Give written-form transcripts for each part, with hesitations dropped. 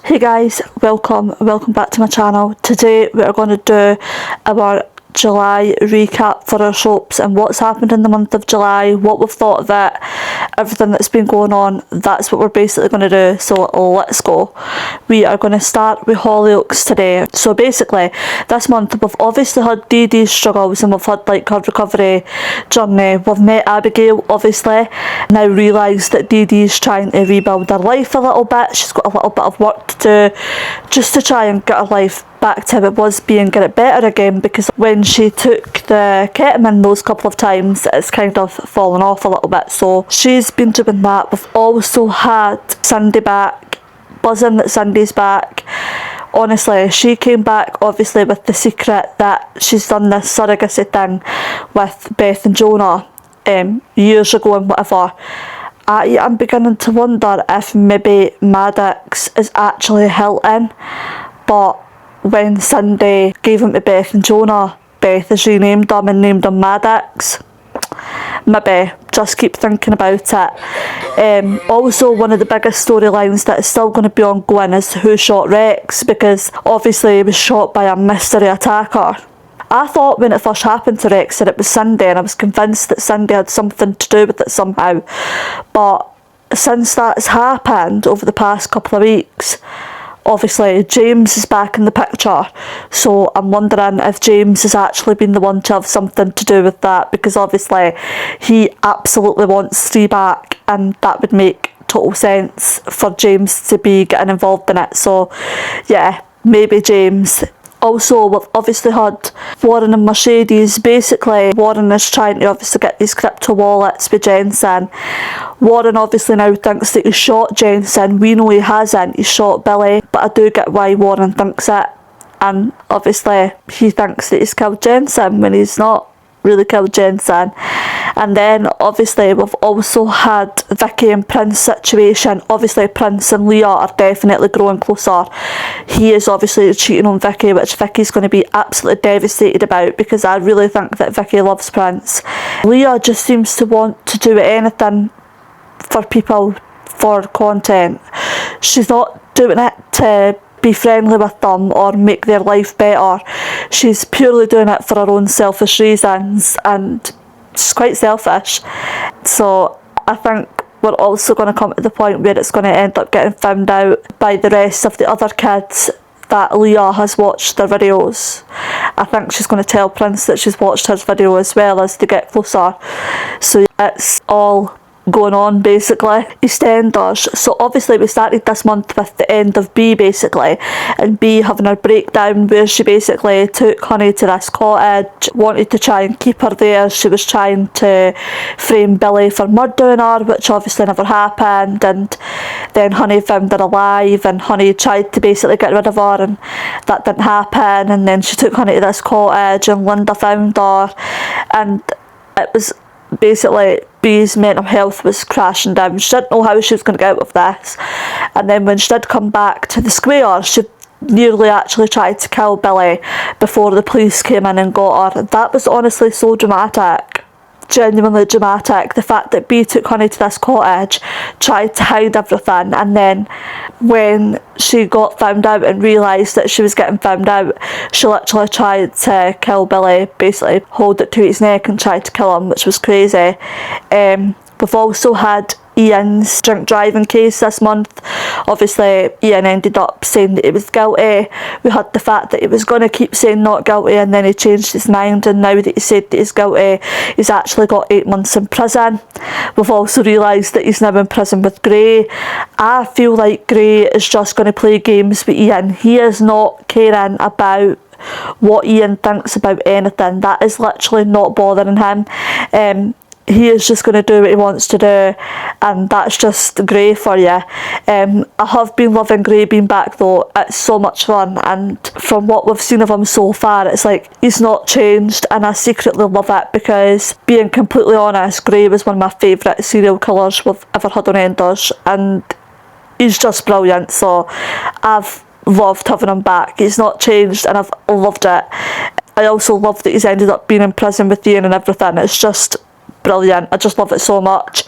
Hey guys, welcome back to my channel. Today we are going to do our July recap for our soaps and what's happened in the month of July, what we've thought of it, everything that's been going on. That's what we're basically going to do, so let's go. We are going to start with Hollyoaks today. So basically this month we've obviously had Dee Dee's struggles and we've had like her recovery journey. We've met Abigail, obviously, now realised that Dee Dee's trying to rebuild her life a little bit. She's got a little bit of work to do just to try and get her life back to how it was being, get it better again, because when she took the ketamine those couple of times it's kind of fallen off a little bit, so she's been doing that. We've also had Cindy back, buzzing that Cindy's back. Honestly, she came back obviously with the secret that she's done this surrogacy thing with Beth and Jonah years ago and whatever. I'm beginning to wonder if maybe Maddox is actually Hilton, but when Cindy gave him to Beth and Jonah, Beth has renamed him and named him Maddox. Maybe, just keep thinking about it. Also, one of the biggest storylines that is still going to be ongoing is who shot Rex, because obviously he was shot by a mystery attacker. I thought when it first happened to Rex that it was Cindy, and I was convinced that Cindy had something to do with it somehow, but since that's happened over the past couple of weeks, obviously James is back in the picture, so I'm wondering if James has actually been the one to have something to do with that, because obviously he absolutely wants Steve back and that would make total sense for James to be getting involved in it. So yeah, maybe James. Also, we've obviously had Warren and Mercedes. Basically, Warren is trying to obviously get these crypto wallets with Jensen. Warren obviously now thinks that he shot Jensen. We know he hasn't. He shot Billy, but I do get why Warren thinks it. And obviously, he thinks that he's killed Jensen when he's not really killed Jensen. And then obviously we've also had Vicky and Prince situation. Obviously Prince and Leah are definitely growing closer. He is obviously cheating on Vicky, which Vicky's going to be absolutely devastated about, because I really think that Vicky loves Prince. Leah just seems to want to do anything for people, for content. She's not doing it to be friendly with them or make their life better. She's purely doing it for her own selfish reasons, and she's quite selfish. So I think we're also going to come to the point where it's going to end up getting found out by the rest of the other kids that Leah has watched their videos. I think she's going to tell Prince that she's watched his video as well, as they get closer. So it's all going on basically. Eastenders. So obviously we started this month with the end of B basically, and B having her breakdown where she basically took Honey to this cottage, wanted to try and keep her there. She was trying to frame Billy for murdering her, which obviously never happened, and then Honey found her alive and Honey tried to basically get rid of her and that didn't happen, and then she took Honey to this cottage and Linda found her, and it was basically B's mental health was crashing down. She didn't know how she was going to get out of this, and then when she did come back to the square, she nearly actually tried to kill Billy before the police came in and got her. That was honestly so dramatic, genuinely dramatic. The fact that B took Honey to this cottage, tried to hide everything, and then when she got found out and realised that she was getting found out, she literally tried to kill Billy, basically hold it to his neck and tried to kill him, which was crazy. We've also had Ian's drink driving case this month. Obviously Ian ended up saying that he was guilty. We had the fact that he was going to keep saying not guilty, and then he changed his mind, and now that he said that he's guilty, he's actually got 8 months in prison. We've also realised that he's now in prison with Gray. I feel like Gray is just going to play games with Ian. He is not caring about what Ian thinks about anything. That is literally not bothering him. He is just going to do what he wants to do, and that's just Gray for you. I have been loving Gray being back though. It's so much fun, and from what we've seen of him so far, it's like he's not changed, and I secretly love it, because being completely honest, Gray was one of my favourite serial killers we've ever had on Enders, and he's just brilliant. So I've loved having him back. He's not changed and I've loved it. I also love that he's ended up being in prison with Ian and everything. It's just brilliant. I just love it so much.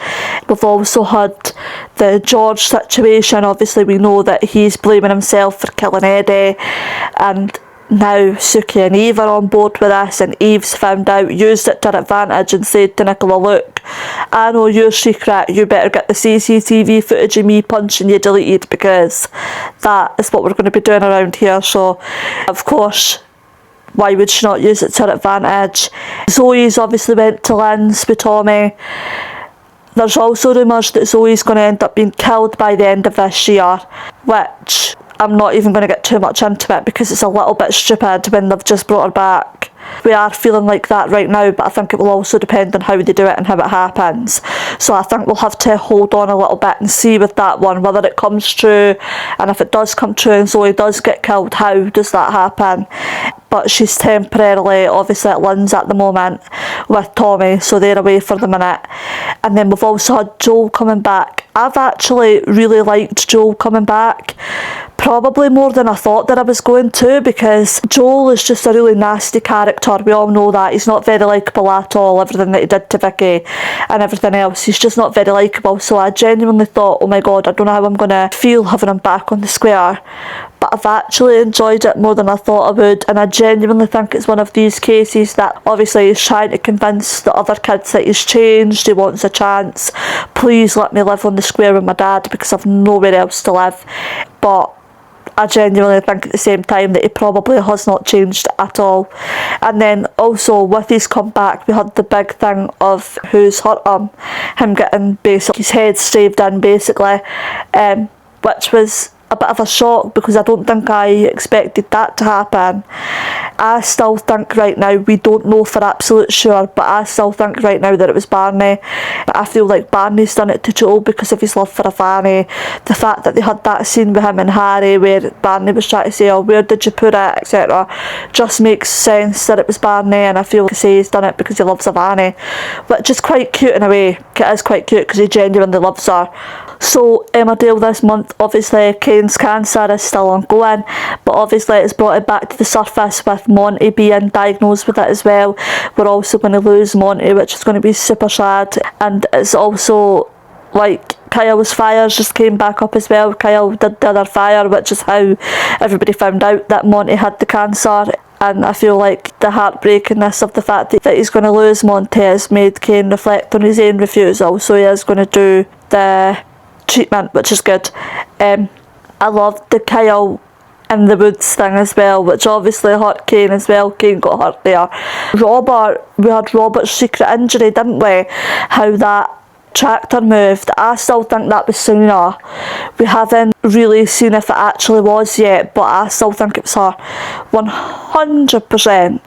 We've also had the George situation. Obviously we know that he's blaming himself for killing Eddie, and now Suki and Eve are on board with this, and Eve's found out, used it to her advantage and said to Nicola, look, I know your secret, you better get the CCTV footage of me punching you deleted, because that is what we're going to be doing around here. So of course, why would she not use it to her advantage? Zoe's obviously went to Lynn's with Tommy. There's also rumours that Zoe's going to end up being killed by the end of this year, which I'm not even going to get too much into it because it's a little bit stupid when they've just brought her back. We are feeling like that right now, but I think it will also depend on how they do it and how it happens. So I think we'll have to hold on a little bit and see with that one whether it comes true, and if it does come true and Zoe does get killed, how does that happen? But she's temporarily, obviously, at Lynn's at the moment with Tommy, so they're away for the minute. And then we've also had Joel coming back. I've actually really liked Joel coming back, probably more than I thought that I was going to, because Joel is just a really nasty character. We all know that. He's not very likeable at all. Everything that he did to Vicky and everything else, he's just not very likeable. So I genuinely thought, oh my god, I don't know how I'm going to feel having him back on the square. But I've actually enjoyed it more than I thought I would, and I genuinely think it's one of these cases that obviously he's trying to convince the other kids that he's changed, he wants a chance. Please let me live on the square with my dad because I've nowhere else to live. But I genuinely think at the same time that he probably has not changed at all. And then also with his comeback, we had the big thing of who's hurt him getting basically his head staved in basically, which was a bit of a shock because I don't think I expected that to happen. I still think right now, we don't know for absolute sure, but I still think right now that it was Barney. I feel like Barney's done it to Joel because of his love for Fanny. The fact that they had that scene with him and Harry where Barney was trying to say, oh, where did you put it, etc., just makes sense that it was Barney, and I feel like he's done it because he loves Fanny, which is quite cute in a way. It is quite cute because he genuinely loves her. So Emmerdale this month, obviously Kane's cancer is still ongoing, but obviously it's brought it back to the surface with Monty being diagnosed with it as well. We're also going to lose Monty, which is going to be super sad, and it's also like Kyle's fires just came back up as well. Kyle did the other fire, which is how everybody found out that Monty had the cancer. And I feel like the heartbreakingness of the fact that he's going to lose Monty has made Kane reflect on his own refusal, so he is going to do the treatment, which is good. I loved the Kyle in the woods thing as well, which obviously hurt Kane as well. Kane got hurt there. We had Robert's secret injury, didn't we? How that tractor moved. I still think that was sooner. We haven't really seen if it actually was yet, but I still think it was her 100%.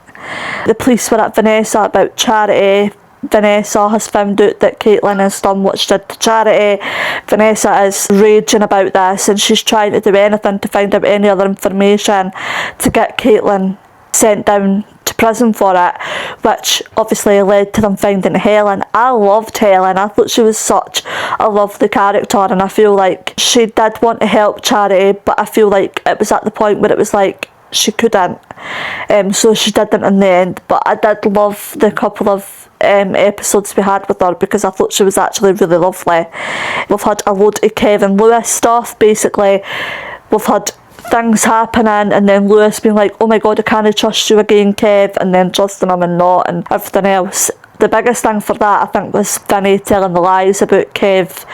The police were at Vanessa about Charity. Vanessa has found out that Caitlin has done what she did to Charity. Vanessa is raging about this, and she's trying to do anything to find out any other information to get Caitlin sent down to prison for it, which obviously led to them finding Helen. I loved Helen. I thought she was such a lovely character, and I feel like she did want to help Charity, but I feel like it was at the point where it was like she couldn't, so she didn't in the end. But I did love the couple of episodes we had with her because I thought she was actually really lovely. We've had a load of Kevin Lewis stuff. Basically, we've had things happening and then Lewis being like, oh my god, I can't trust you again, Kev, and then trusting him and not, and everything else. The biggest thing for that, I think, was Vinny telling the lies about Kev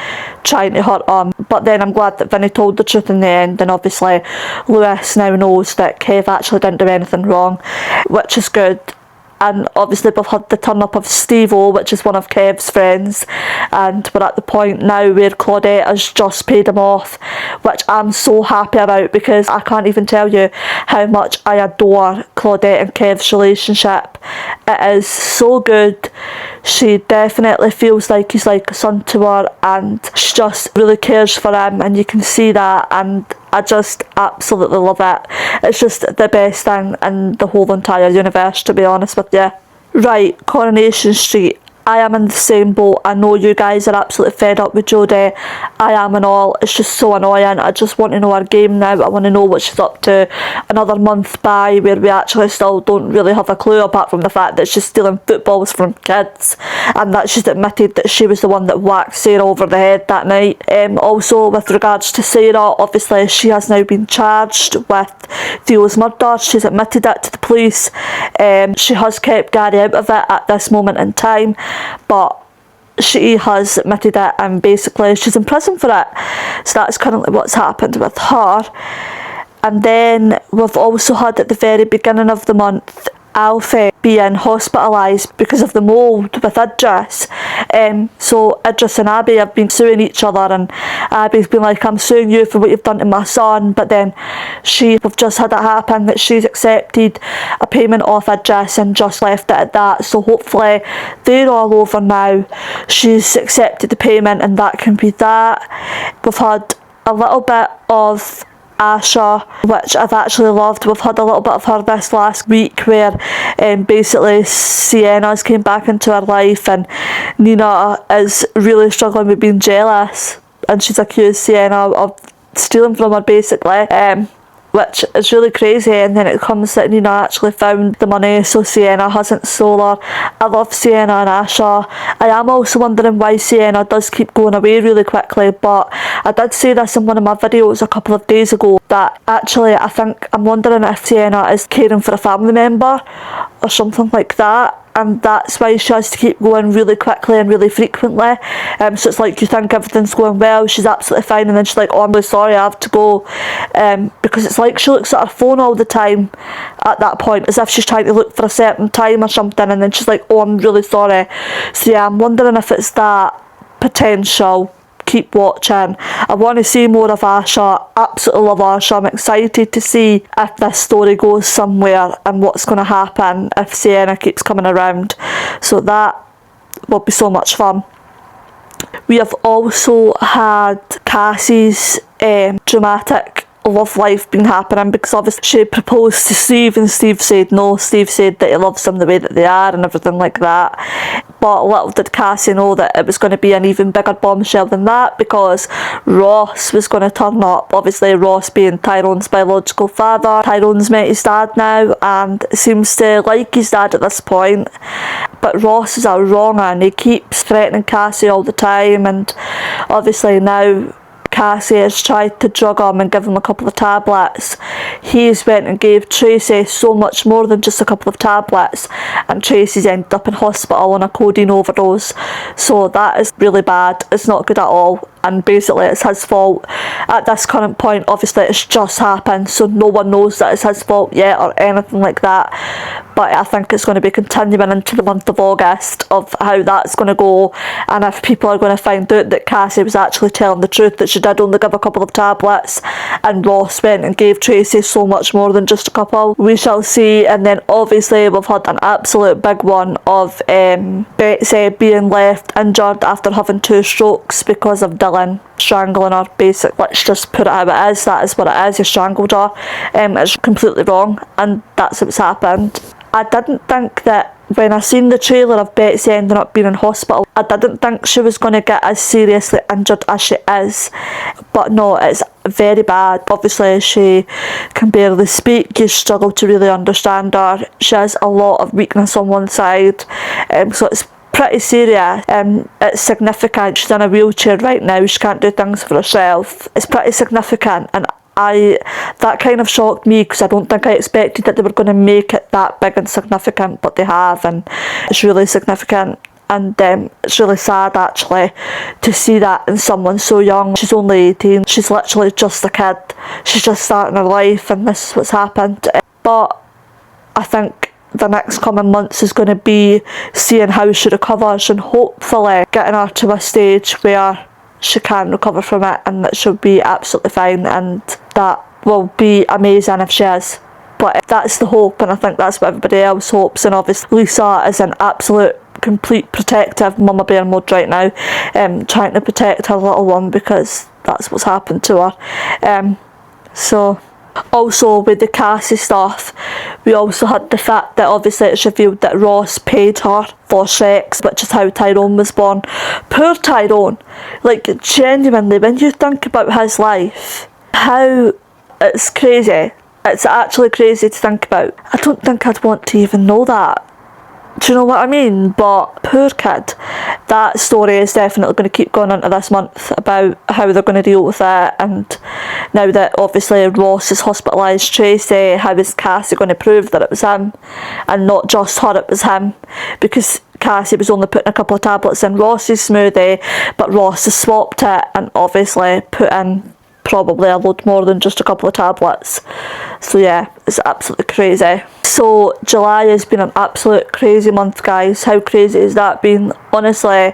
trying to hurt him. But then I'm glad that Vinny told the truth in the end, and obviously Lewis now knows that Kev actually didn't do anything wrong, which is good. And obviously we've had the turn up of Steve-O, which is one of Kev's friends, and we're at the point now where Claudette has just paid him off, which I'm so happy about because I can't even tell you how much I adore Claudette and Kev's relationship. It is so good. She definitely feels like he's like a son to her, and she just really cares for him, and you can see that, and I just absolutely love it. It's just the best thing in the whole entire universe, to be honest with you. Right, Coronation Street. I am in the same boat. I know you guys are absolutely fed up with Jodie. I am and all. It's just so annoying. I just want to know her game now. I want to know what she's up to. Another month by where we actually still don't really have a clue, apart from the fact that she's stealing footballs from kids and that she's admitted that she was the one that whacked Sarah over the head that night. Also, with regards to Sarah, obviously she has now been charged with Theo's murder. She's admitted it to the police. She has kept Gary out of it at this moment in time, but she has admitted it and basically she's in prison for it. So that's currently what's happened with her. And then we've also had at the very beginning of the month Alfie being hospitalised because of the mould with Idris. So Idris and Abby have been suing each other, and Abby's been like, I'm suing you for what you've done to my son, but then we've just had it happen that she's accepted a payment off Idris and just left it at that. So hopefully they're all over now. She's accepted the payment and that can be that. We've had a little bit of Asha, which I've actually loved. We've had a little bit of her this last week where basically Sienna's came back into her life and Nina is really struggling with being jealous and she's accused Sienna of stealing from her basically, which is really crazy. And then it comes that Nina actually found the money, so Sienna hasn't sold her. I love Sienna and Asha. I am also wondering why Sienna does keep going away really quickly, but I did say this in one of my videos a couple of days ago that actually I'm wondering if Sienna is caring for a family member or something like that, and that's why she has to keep going really quickly and really frequently. So it's like you think everything's going well, she's absolutely fine, and then she's like, oh, I'm really sorry, I have to go. Because it's like she looks at her phone all the time at that point, as if she's trying to look for a certain time or something, and then she's like, oh, I'm really sorry. So yeah, I'm wondering if it's that potential. Keep watching. I want to see more of Asha. Absolutely love Asha. I'm excited to see if this story goes somewhere and what's going to happen if Sienna keeps coming around. So that will be so much fun. We have also had Cassie's dramatic love life been happening, because obviously she proposed to Steve and Steve said no. Steve said that he loves them the way that they are and everything like that, but little did Cassie know that it was going to be an even bigger bombshell than that, because Ross was going to turn up. Obviously Ross being Tyrone's biological father. Tyrone's met his dad now and seems to like his dad at this point, but Ross is a wrong and he keeps threatening Cassie all the time, and obviously now Cassie has tried to drug him and give him a couple of tablets. He's went and gave Tracy so much more than just a couple of tablets, and Tracy's ended up in hospital on a codeine overdose. So that is really bad. It's not good at all, and basically it's his fault. At this current point, obviously it's just happened, so no one knows that it's his fault yet or anything like that, but I think it's going to be continuing into the month of August of how that's going to go, and if people are going to find out that Cassie was actually telling the truth, that she did only give a couple of tablets and Ross went and gave Tracy so much more than just a couple, we shall see. And then obviously we've had an absolute big one of Betsy being left injured after having 2 strokes because of Dylan strangling her. Basically, let's just put it how it is. That is what it is. He strangled her. It's completely wrong, and that's what's happened. I didn't think that when I seen the trailer of Betsy ending up being in hospital, I didn't think she was going to get as seriously injured as she is, but no, it's very bad. Obviously she can barely speak. You struggle to really understand her. She has a lot of weakness on one side, so it's pretty serious. It's significant. She's in a wheelchair right now. She can't do things for herself. It's pretty significant, and that kind of shocked me, because I don't think I expected that they were going to make it that big and significant, but they have, and it's really significant. And it's really sad actually to see that in someone so young. She's only 18. She's literally just a kid. She's just starting her life, and this is what's happened. But I think the next coming months is going to be seeing how she recovers and hopefully getting her to a stage where she can recover from it and that she'll be absolutely fine, and that will be amazing if she is. But that's the hope, and I think that's what everybody else hopes. And obviously Lisa is an absolute complete protective mama bear mode right now, trying to protect her little one, because that's what's happened to her. So also with the Cassie stuff, We also had the fact that obviously it's revealed that Ross paid her for sex, which is how Tyrone was born. Poor Tyrone. Like, genuinely, when you think about his life, how it's crazy. It's actually crazy to think about. I don't think I'd want to even know that. Do you know what I mean? But poor kid. That story is definitely going to keep going into this month about how they're going to deal with it, and now that obviously Ross has hospitalised Tracy, how is Cassie going to prove that it was him and not just her, it was him, because Cassie was only putting a couple of tablets in Ross's smoothie, but Ross has swapped it and obviously put in probably a load more than just a couple of tablets. So yeah, it's absolutely crazy. So July has been an absolute crazy month, guys. How crazy has that been? Honestly,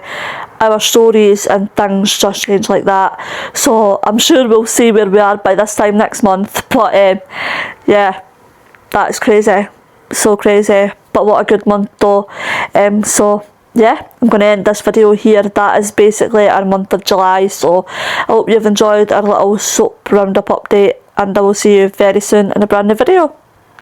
our stories and things just change like that. So I'm sure we'll see where we are by this time next month. But yeah, that's crazy. So crazy. But what a good month though. So yeah, I'm going to end this video here. That is basically our month of July. So I hope you've enjoyed our little soap roundup update, and I will see you very soon in a brand new video.